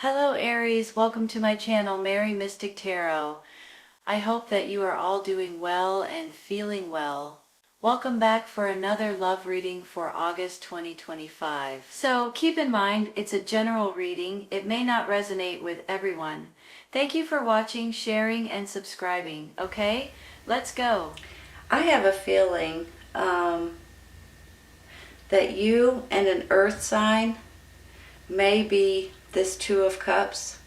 Hello Aries, welcome to my channel, Mary Mystic Tarot. I hope that you are all doing well and feeling well. Welcome back for another love reading for August 2025. So keep in mind, it's a general reading. It may not resonate with everyone. Thank you for watching, sharing, and subscribing. Okay, let's go. I have a feeling that you and an earth sign may be this Two of Cups.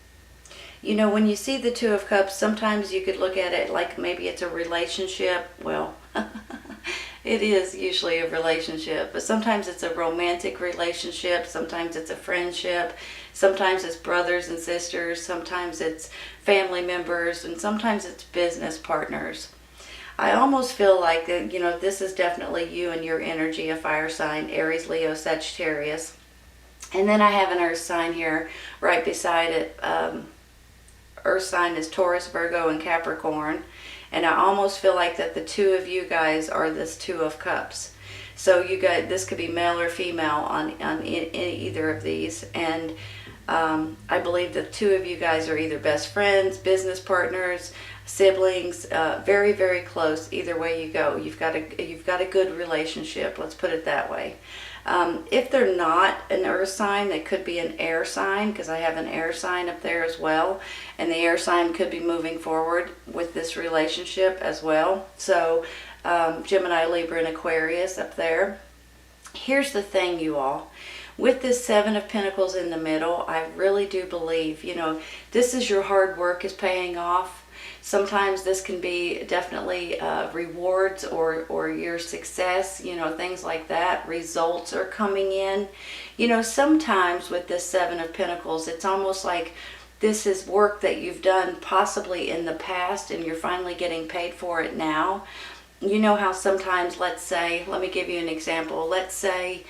You know, when you see the Two of Cups, sometimes you could look at it like maybe it's a relationship. Well, it is usually a relationship, but sometimes it's a romantic relationship, sometimes it's a friendship, sometimes it's brothers and sisters, sometimes it's family members, and sometimes it's business partners. I almost feel like that, this is definitely you and your energy, a fire sign, Aries, Leo, Sagittarius. And then I have an earth sign here right beside it. Earth sign is Taurus, Virgo, and Capricorn. And I almost feel like that the two of you guys are this Two of Cups. So you guys, this could be male or female on either of these. And I believe the two of you guys are either best friends, business partners, siblings, very, very close. Either way you go, you've got a good relationship. Let's put it that way. If they're not an earth sign, they could be an air sign, because I have an air sign up there as well, and the air sign could be moving forward with this relationship as well. So Gemini, Libra, and Aquarius up there. Here's the thing, you all. With this Seven of Pentacles in the middle, I really do believe, this is your hard work is paying off. Sometimes this can be definitely rewards or your success, things like that. Results are coming in. Sometimes with this Seven of Pentacles, it's almost like this is work that you've done possibly in the past and you're finally getting paid for it now. You know how sometimes, let's say, let me give you an example. Let's say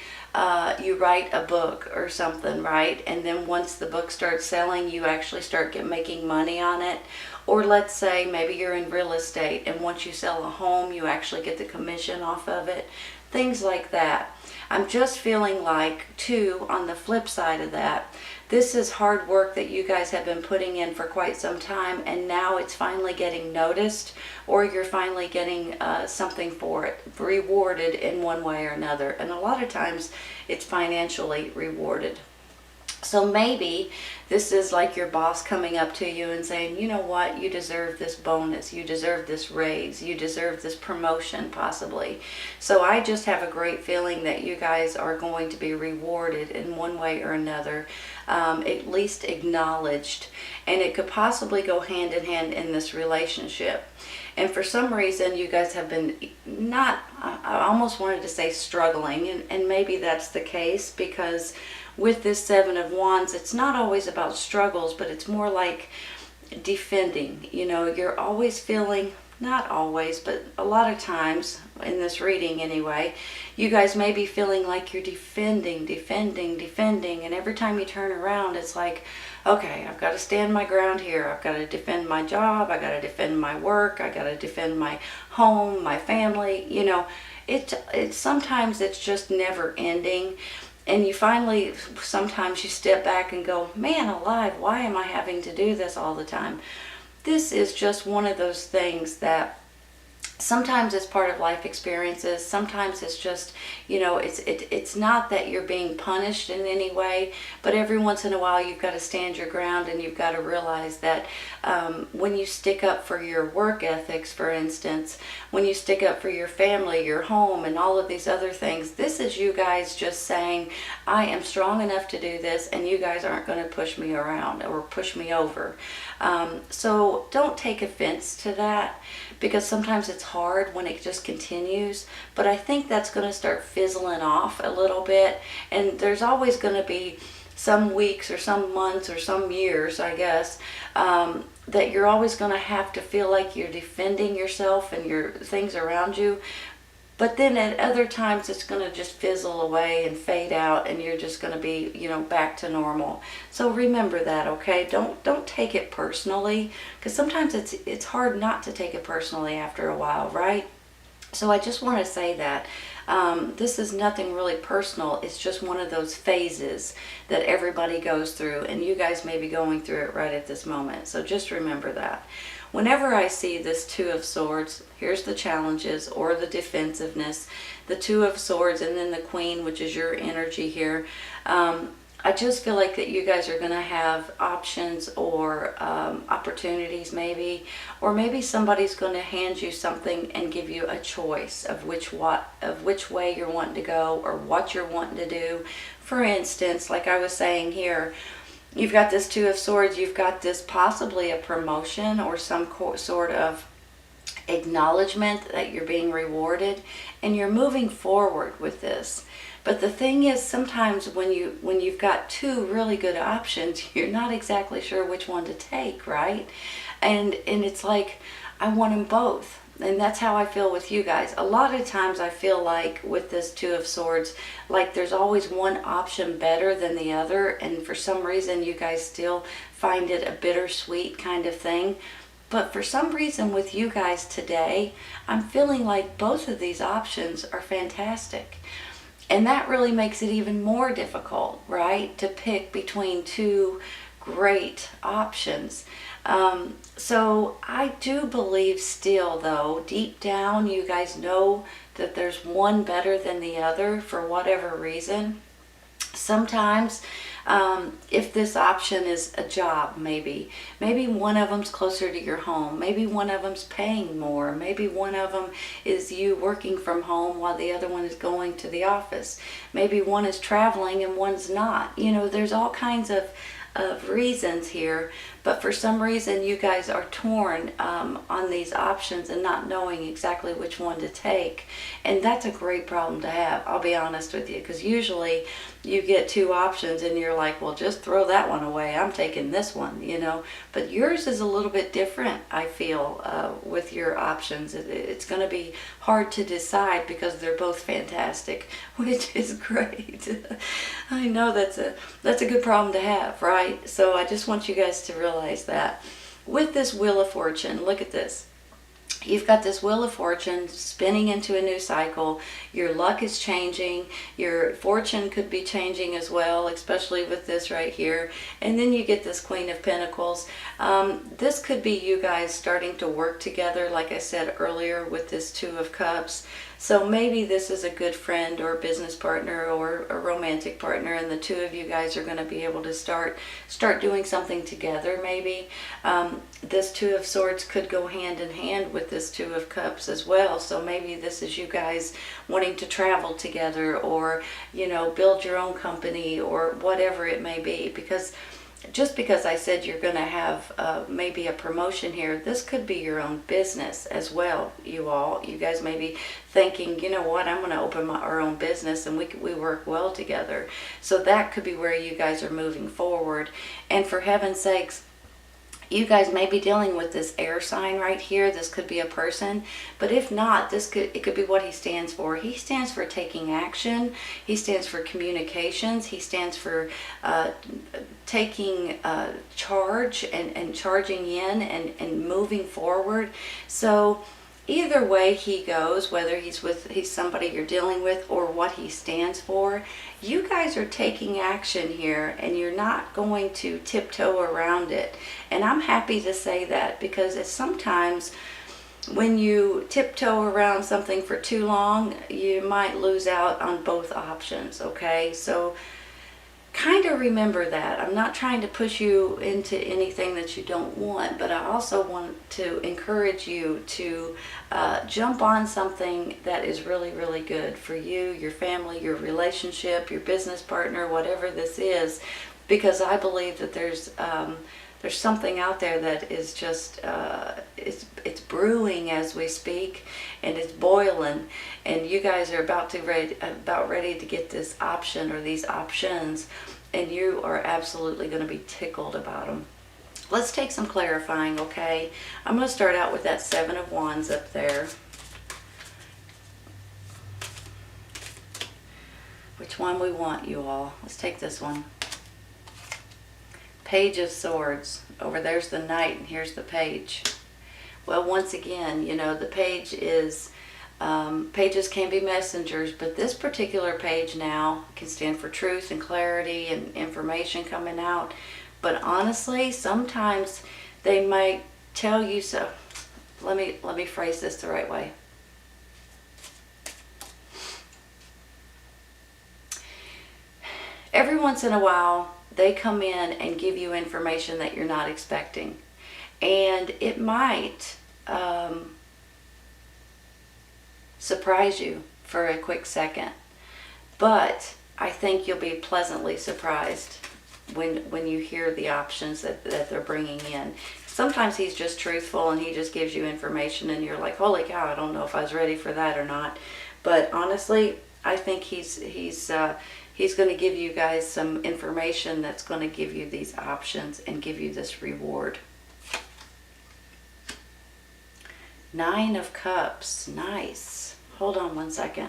you write a book or something, right? And then once the book starts selling, you actually start making money on it. Or let's say maybe you're in real estate, and once you sell a home, you actually get the commission off of it. Things like that. I'm just feeling like, too, on the flip side of that, this is hard work that you guys have been putting in for quite some time, and now it's finally getting noticed, or you're finally getting something for it, rewarded in one way or another. And a lot of times it's financially rewarded. So maybe this is like your boss coming up to you and saying, you know what, you deserve this bonus, you deserve this raise, you deserve this promotion possibly. So I just have a great feeling that you guys are going to be rewarded in one way or another, at least acknowledged. And it could possibly go hand in hand in this relationship. And for some reason, you guys have been I almost wanted to say struggling, and maybe that's the case, because with this Seven of Wands, it's not always about struggles, but it's more like defending. You're always feeling, not always, but a lot of times in this reading anyway, you guys may be feeling like you're defending, and every time you turn around, it's like, okay, I've got to stand my ground here. I've got to defend my job. I got to defend my work. I got to defend my home, my family. Sometimes it's just never ending. And you finally, sometimes you step back and go, man alive, why am I having to do this all the time? This is just one of those things that sometimes it's part of life experiences. Sometimes it's just, it's not that you're being punished in any way, but every once in a while you've got to stand your ground, and you've got to realize that when you stick up for your work ethics, for instance, when you stick up for your family, your home, and all of these other things, this is you guys just saying, I am strong enough to do this, and you guys aren't going to push me around or push me over. So don't take offense to that, because sometimes it's hard when it just continues, but I think that's going to start fizzling off a little bit, and there's always going to be some weeks or some months or some years, I guess, that you're always going to have to feel like you're defending yourself and your things around you. But then at other times it's going to just fizzle away and fade out, and you're just going to be, back to normal. So remember that, okay? Don't take it personally, because sometimes it's hard not to take it personally after a while, right? So I just want to say that This is nothing really personal. It's just one of those phases that everybody goes through, and you guys may be going through it right at this moment. So just remember that. Whenever I see this Two of Swords, here's the challenges or the defensiveness, the Two of Swords, and then the Queen, which is your energy here. I just feel like that you guys are going to have options or opportunities maybe, or maybe somebody's going to hand you something and give you a choice of which way you're wanting to go or what you're wanting to do. For instance, like I was saying here, you've got this Two of Swords, you've got this possibly a promotion or some sort of acknowledgement that you're being rewarded, and you're moving forward with this. But the thing is, sometimes when you've got two really good options, you're not exactly sure which one to take, right? And it's like, I want them both. And that's how I feel with you guys. A lot of times I feel like with this Two of Swords, like there's always one option better than the other, and for some reason you guys still find it a bittersweet kind of thing. But for some reason with you guys today, I'm feeling like both of these options are fantastic. And that really makes it even more difficult, right? To pick between two great options. So I do believe still, though, deep down, you guys know that there's one better than the other for whatever reason. Sometimes if this option is a job, maybe one of them's closer to your home, maybe one of them's paying more, maybe one of them is you working from home while the other one is going to the office, maybe one is traveling and one's not. You know, there's all kinds of reasons here, but for some reason you guys are torn on these options and not knowing exactly which one to take. And that's a great problem to have, I'll be honest with you, because usually you get two options and you're like, well, just throw that one away, I'm taking this one, you know. But yours is a little bit different, I feel, with your options. It's going to be hard to decide because they're both fantastic, which is great. I know that's a good problem to have, right? So I just want you guys to realize that. With this Wheel of Fortune, look at this. You've got this Wheel of Fortune spinning into a new cycle. Your luck is changing. Your fortune could be changing as well, especially with this right here. And then you get this Queen of Pentacles. This could be you guys starting to work together, like I said earlier, with this Two of Cups. So maybe this is a good friend or business partner or a romantic partner, and the two of you guys are going to be able to start doing something together maybe. This Two of Swords could go hand in hand with this Two of Cups as well. So maybe this is you guys wanting to travel together, or, you know, build your own company or whatever it may be. Because just because I said you're going to have maybe a promotion here, this could be your own business as well, you all. You guys may be thinking, you know what, I'm going to open our own business and we work well together. So that could be where you guys are moving forward. And for heaven's sakes, you guys may be dealing with this air sign right here. This could be a person, but if not, it could be what he stands for. He stands for taking action. He stands for communications. He stands for taking charge and charging in and moving forward. So either way he goes, whether he's somebody you're dealing with or what he stands for, you guys are taking action here, and you're not going to tiptoe around it. And I'm happy to say that, because it's sometimes when you tiptoe around something for too long, you might lose out on both options, okay? So kind of remember that. I'm not trying to push you into anything that you don't want, but I also want to encourage you to jump on something that is really, really good for you, your family, your relationship, your business partner, whatever this is, because I believe that there's something out there that is just it's brewing as we speak, and it's boiling, and you guys are about ready to get this option or these options, and you are absolutely going to be tickled about them. Let's take some clarifying, okay? I'm going to start out with that Seven of Wands up there. Which one we want, you all? Let's take this one. Page of Swords. Over there's the Knight, and here's the Page. Well, once again, you know, the Page is Pages can be messengers, but this particular page now can stand for truth and clarity and information coming out. But honestly, sometimes they might tell you so. Let me phrase this the right way. Every once in a while, they come in and give you information that you're not expecting. And it might surprise you for a quick second. But I think you'll be pleasantly surprised when you hear the options that they're bringing in. Sometimes he's just truthful and he just gives you information and you're like, holy cow, I don't know if I was ready for that or not. But honestly, I think he's going to give you guys some information that's going to give you these options and give you this reward. Nine of Cups. Nice. Hold on one second.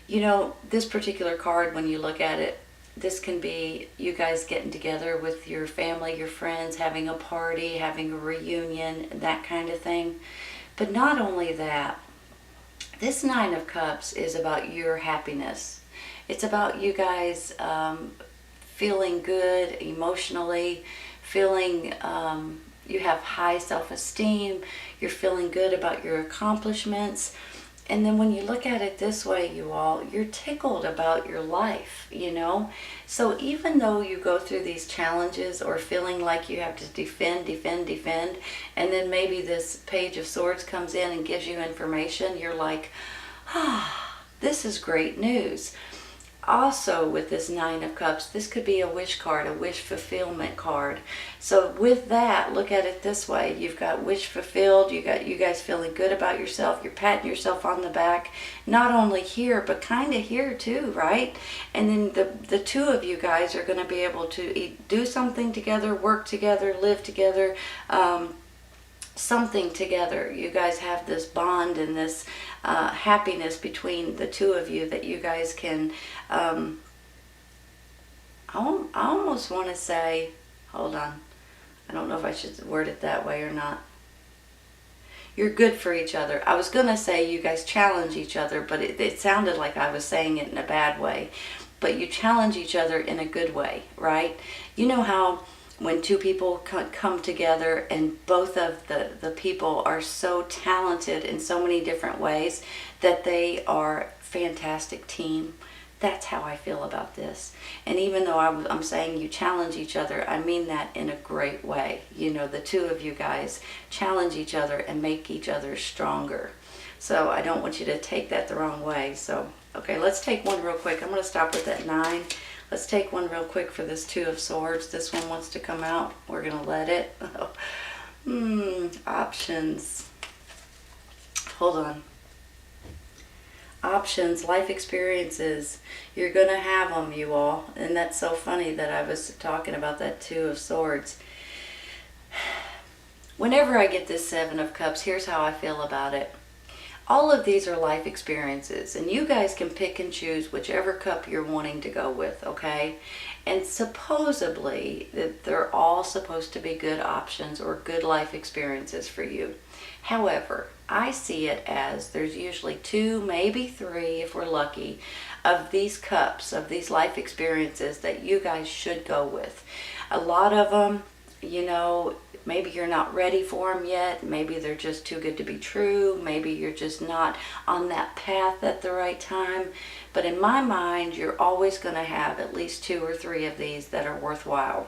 You know, this particular card, when you look at it, this can be you guys getting together with your family, your friends, having a party, having a reunion, that kind of thing. But not only that, this Nine of Cups is about your happiness. It's about you guys feeling good emotionally, feeling you have high self-esteem, you're feeling good about your accomplishments. And then when you look at it this way, you all, you're tickled about your life, you know? So even though you go through these challenges or feeling like you have to defend, and then maybe this Page of Swords comes in and gives you information, you're like, ah, this is great news. Also, with this Nine of Cups, this could be a wish card, a wish fulfillment card. So with that, look at it this way. You've got wish fulfilled. You guys feeling good about yourself. You're patting yourself on the back. Not only here, but kind of here too, right? And then the two of you guys are going to be able to do something together, work together, live together, something together. You guys have this bond and this happiness between the two of you that you guys can, I almost want to say, hold on, I don't know if I should word it that way or not. You're good for each other. I was going to say you guys challenge each other, but it sounded like I was saying it in a bad way. But you challenge each other in a good way, right? You know how when two people come together and both of the people are so talented in so many different ways that they are a fantastic team. That's how I feel about this. And even though I'm saying you challenge each other, I mean that in a great way. You know, the two of you guys challenge each other and make each other stronger. So I don't want you to take that the wrong way. So, okay, let's take one real quick. I'm going to stop with that 9. Let's take one real quick for this Two of Swords. This one wants to come out. We're going to let it. Options. Hold on. Options, life experiences. You're going to have them, you all. And that's so funny that I was talking about that Two of Swords. Whenever I get this Seven of Cups, here's how I feel about it. All of these are life experiences, and you guys can pick and choose whichever cup you're wanting to go with, okay? And supposedly, they're all supposed to be good options or good life experiences for you. However, I see it as there's usually 2, maybe 3, if we're lucky, of these cups, of these life experiences that you guys should go with. A lot of them, you know, maybe you're not ready for them yet. Maybe they're just too good to be true. Maybe you're just not on that path at the right time. But in my mind, you're always going to have at least 2 or 3 of these that are worthwhile.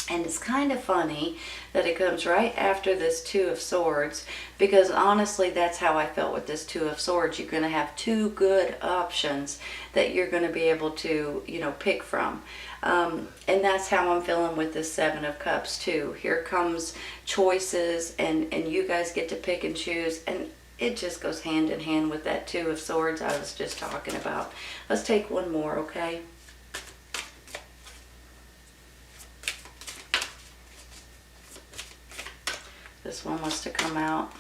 And it's kind of funny that it comes right after this Two of Swords, because honestly, that's how I felt with this Two of Swords. You're going to have 2 good options that you're going to be able to, you know, pick from. And that's how I'm feeling with this Seven of Cups too. Here comes choices, and you guys get to pick and choose, and it just goes hand in hand with that Two of Swords I was just talking about. Let's take one more, okay? This one wants to come out.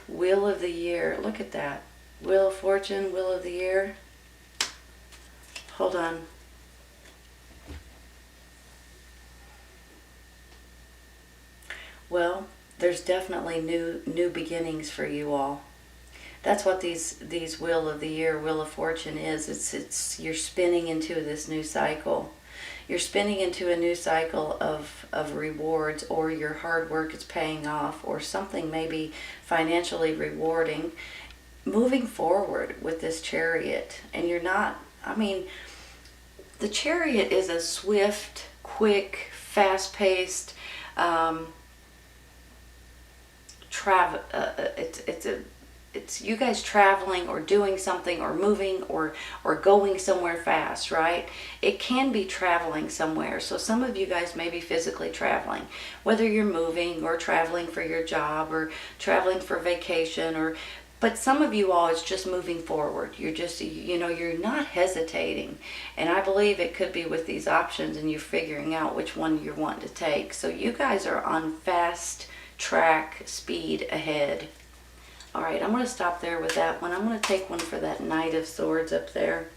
Wheel of the Year. Look at that. Wheel of Fortune, Wheel of the Year. Hold on. Well, there's definitely new beginnings for you all. That's what these Wheel of the Year, Wheel of Fortune is. It's you're spinning into this new cycle. You're spinning into a new cycle of rewards, or your hard work is paying off, or something maybe financially rewarding. Moving forward with this Chariot, and you're not, I mean, the Chariot is a swift, quick, fast-paced, it's you guys traveling or doing something or moving or going somewhere fast, right? It can be traveling somewhere. So some of you guys may be physically traveling, whether you're moving or traveling for your job or traveling for vacation, or but some of you all, it's just moving forward. You're just, you're not hesitating. And I believe it could be with these options and you're figuring out which one you're wanting to take. So you guys are on fast track speed ahead. All right, I'm going to stop there with that one. I'm going to take one for that Knight of Swords up there.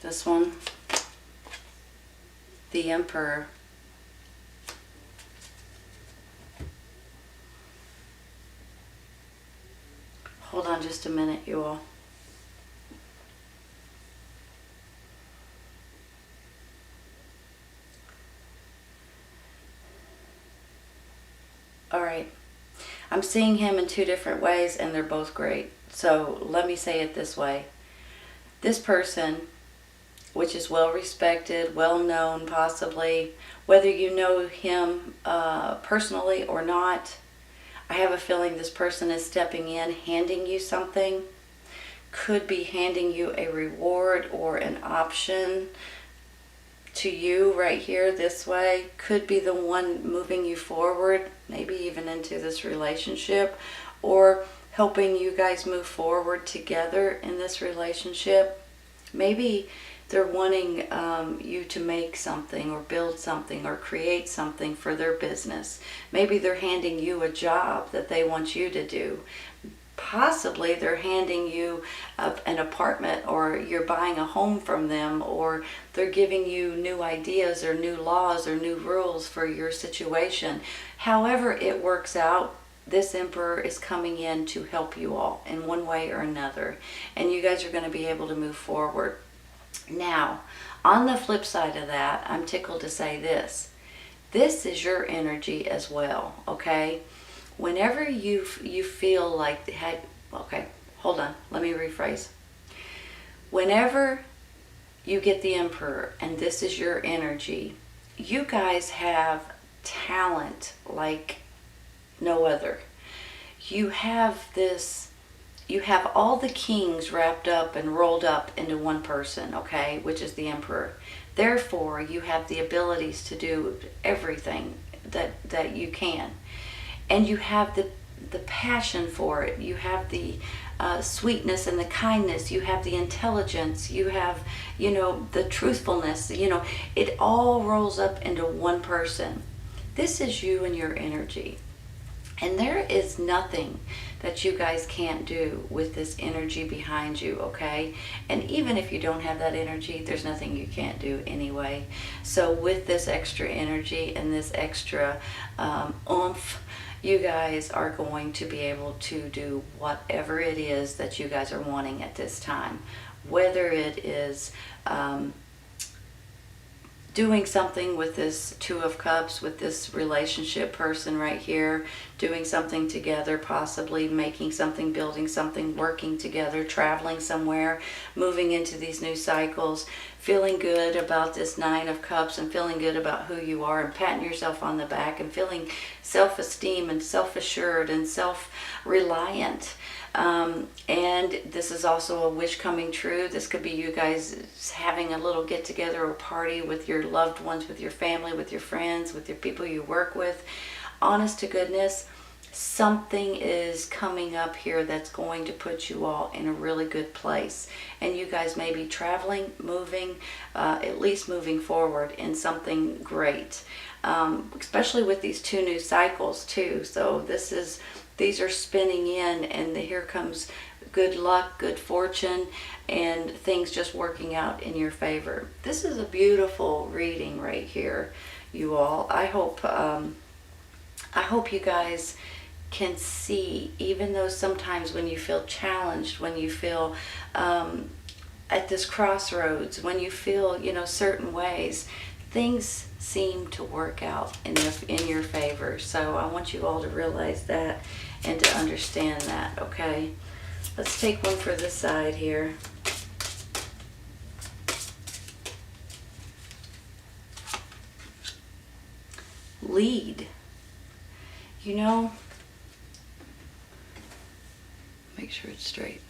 This one, the Emperor. Hold on just a minute, you all. All right, I'm seeing him in two different ways and they're both great. So let me say it this way. This person, which is well respected, well known possibly, whether you know him personally or not, I have a feeling this person is stepping in, handing you something. Could be handing you a reward or an option to you right here this way. Could be the one moving you forward, maybe even into this relationship, or helping you guys move forward together in this relationship. Maybe they're wanting you to make something or build something or create something for their business. Maybe they're handing you a job that they want you to do. Possibly they're handing you an apartment, or you're buying a home from them, or they're giving you new ideas or new laws or new rules for your situation. However it works out, this Emperor is coming in to help you all in one way or another. And you guys are going to be able to move forward. Now, on the flip side of that, I'm tickled to say this. This is your energy as well, okay? Whenever you feel like, okay, hold on, let me rephrase. Whenever you get the Emperor and this is your energy, you guys have talent like no other. You have all the kings wrapped up and rolled up into one person, okay, which is the Emperor. Therefore, you have the abilities to do everything that you can. And you have the passion for it. You have the sweetness and the kindness. You have the intelligence. You have, the truthfulness. It all rolls up into one person. This is you and your energy. And there is nothing that you guys can't do with this energy behind you, okay? And even if you don't have that energy, there's nothing you can't do anyway. So with this extra energy and this extra oomph, you guys are going to be able to do whatever it is that you guys are wanting at this time. Whether it is doing something with this Two of Cups, with this relationship person right here, doing something together, possibly making something, building something, working together, traveling somewhere, moving into these new cycles, feeling good about this Nine of Cups and feeling good about who you are and patting yourself on the back and feeling self-esteem and self-assured and self-reliant. And this is also a wish coming true. This could be you guys having a little get-together or party with your loved ones, with your family, with your friends, with your people you work with. Honest to goodness, something is coming up here that's going to put you all in a really good place. And you guys may be traveling, moving, at least moving forward in something great. Especially with these 2 new cycles too. So these are spinning in, and here comes good luck, good fortune, and things just working out in your favor. This is a beautiful reading right here, you all. I hope you guys can see, even though sometimes when you feel challenged, when you feel at this crossroads, when you feel, certain ways, things seem to work out in your favor. So I want you all to realize that and to understand that, okay? Let's take one for this side here. Lead. Make sure it's straight.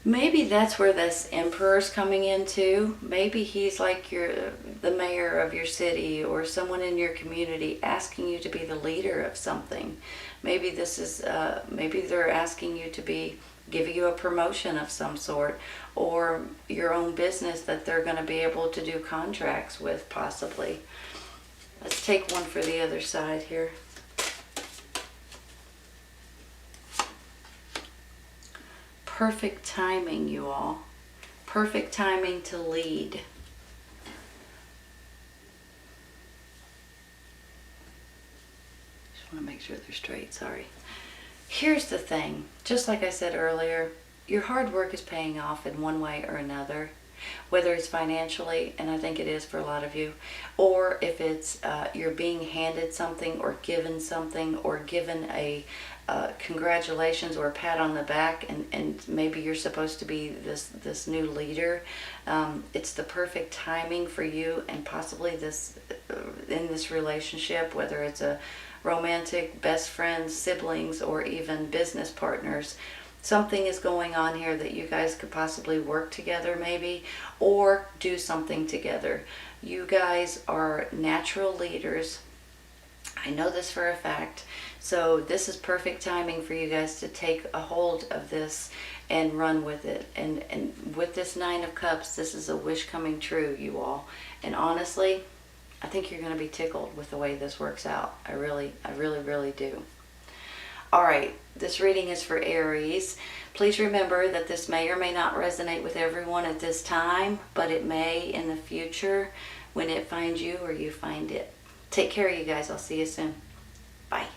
Maybe that's where this emperor's coming into. Maybe he's like the mayor of your city or someone in your community asking you to be the leader of something. Maybe this is maybe they're asking you to give you a promotion of some sort, or your own business that they're going to be able to do contracts with, possibly. Let's take one for the other side here. Perfect timing, you all. Perfect timing to lead. Just want to make sure they're straight, sorry. Here's the thing, just like I said earlier, your hard work is paying off in one way or another, whether it's financially, and I think it is for a lot of you, or if it's you're being handed something or given something or given a congratulations or a pat on the back, and maybe you're supposed to be this new leader. It's the perfect timing for you, and possibly this in this relationship, whether it's a romantic, best friends, siblings, or even business partners. Something is going on here that you guys could possibly work together maybe, or do something together. You guys are natural leaders. I know this for a fact. So this is perfect timing for you guys to take a hold of this and run with it. And with this 9 of Cups, this is a wish coming true, you all. And honestly, I think you're going to be tickled with the way this works out. I really do. All right, this reading is for Aries. Please remember that this may or may not resonate with everyone at this time, but it may in the future when it finds you or you find it. Take care, you guys. I'll see you soon. Bye.